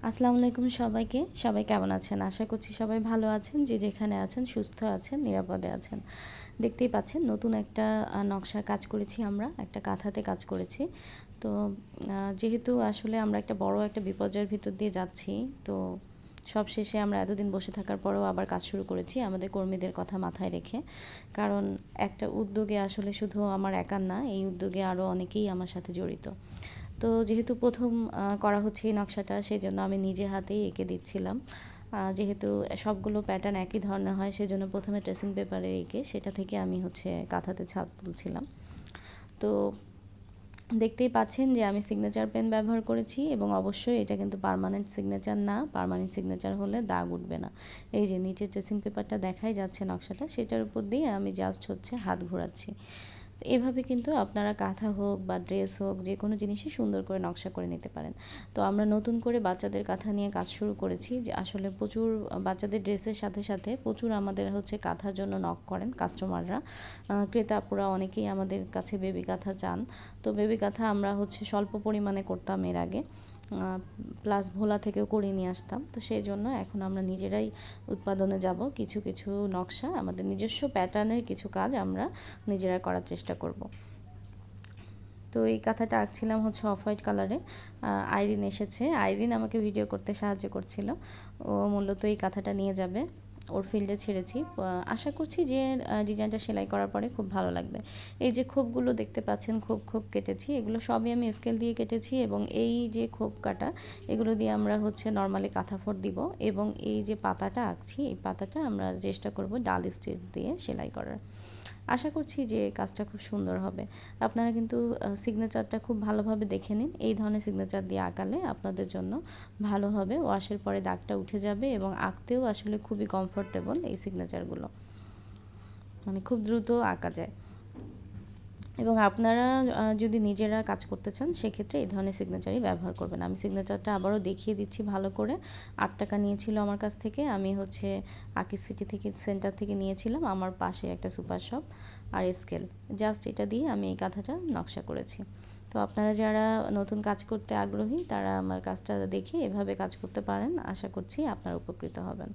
আসসালামু আলাইকুম সবাইকে। সবাই কেমন আছেন? আশা করছি সবাই ভালো আছেন, যে যেখানে আছেন সুস্থ আছেন, নিরাপদে আছেন। দেখতেই পাচ্ছেন নতুন একটা নকশার কাজ করেছি আমরা, একটা কাঁথাতে কাজ করেছি। তো যেহেতু আসলে আমরা একটা বড় একটা বিপর্যয়ের ভিতর দিয়ে যাচ্ছি, তো সব শেষে আমরা এতদিন বসে থাকার পরেও আবার কাজ শুরু করেছি আমাদের কর্মীদের কথা মাথায় রেখে। কারণ একটা উদ্যোগে আসলে শুধু আমার একার না, এই উদ্যোগে আরও অনেকেই আমার সাথে জড়িত। তো যেহেতু প্রথম করা হচ্ছে এই নকশাটা, সেজন্য আমি নিজে হাতেই এঁকে দিচ্ছিলাম। যেহেতু সবগুলো প্যাটার্ন একই ধরনের হয়, সেজন্য প্রথমে ট্রেসিং পেপারে এঁকে সেটা থেকে আমি কাঁথাতে ছাপ তুলছিলাম। তো দেখতেই পাচ্ছেন যে আমি সিগনেচার পেন ব্যবহার করেছি, এবং অবশ্যই এটা কিন্তু পার্মানেন্ট সিগনেচার না। পার্মানেন্ট সিগনেচার হলে দাগ উঠবে না। এই যে নিচে ট্রেসিং পেপারটা দেখাই যাচ্ছে নকশাটা, সেটার উপর দিয়ে আমি জাস্ট হাত ঘোরাচ্ছি। এভাবে কিন্তু আপনারা কাঁথা হোক বা ড্রেস হোক, যে কোনো জিনিসই সুন্দর করে নকশা করে নিতে পারেন। তো আমরা নতুন করে বাচ্চাদের কাঁথা নিয়ে কাজ শুরু করেছি, যে আসলে প্রচুর বাচ্চাদের ড্রেসের সাথে সাথে প্রচুর আমাদের কাঁথার জন্য নক করেন কাস্টমাররা। ক্রেতাপুরা অনেকেই আমাদের কাছে বেবি কাঁথা চান। তো বেবি কাঁথা আমরা স্বল্প পরিমাণে করতাম এর আগে, প্লাস ভোলা থেকেও করে নিয়ে আসতাম। তো সেই জন্য এখন আমরা নিজেরাই উৎপাদনে যাব। কিছু কিছু নকশা, আমাদের নিজস্ব প্যাটার্নের কিছু কাজ আমরা নিজেরা করার চেষ্টা করব। তো এই কাঁথাটা আঁকছিলাম অফ হোয়াইট কালারে। আইরিন এসেছে, আইরিন আমাকে ভিডিও করতে সাহায্য করছিল। ও মূলত এই কাঁথাটা নিয়ে যাবে, ওর ফিল্ডে ছেড়েছি। আশা করছি যে ডিজাইনটা সেলাই করার পরে খুব ভালো লাগবে। এই যে খোপগুলো দেখতে পাচ্ছেন, খোপ খোপ কেটেছি, এগুলো সবই আমি স্কেল দিয়ে কেটেছি। এবং এই যে খোপ কাটা, এগুলো দিয়ে আমরা নর্মালি কাঁথা ফোড় দিব। এবং এই যে পাতাটা আঁকছি, এই পাতাটা আমরা চেষ্টা করব ডাল স্টিচ দিয়ে সেলাই করার। আশা করছি যে কাজটা খুব সুন্দর হবে। আপনারা কিন্তু সিগনেচারটা খুব ভালোভাবে দেখে নিন। এই ধরনের সিগনেচার দিয়ে আঁকালে আপনাদের জন্য ভালো হবে। ওয়াশের পরে দাগটা উঠে যাবে, এবং আঁকতেও আসলে খুবই কমফোর্টেবল এই সিগনেচারগুলো, মানে খুব দ্রুত আঁকা যায়। এবং আপনারা যদি নিজেরা কাজ করতে চান, সেক্ষেত্রে এই ধরনের সিগনেচারই ব্যবহার করবেন। আমি সিগনেচারটা আবারও দেখিয়ে দিচ্ছি ভালো করে। 8 টাকা নিয়েছিল আমার কাছ থেকে। আমি আকিজ সিটি থেকে, সেন্টার থেকে নিয়েছিলাম, আমার পাশে একটা সুপার শপ, আর স্কেল। জাস্ট এটা দিয়ে আমি এই কাঁথাটা নকশা করেছি। তো আপনারা যারা নতুন কাজ করতে আগ্রহী, তারা আমার কাজটা দেখে এভাবে কাজ করতে পারেন। আশা করছি আপনারা উপকৃত হবেন।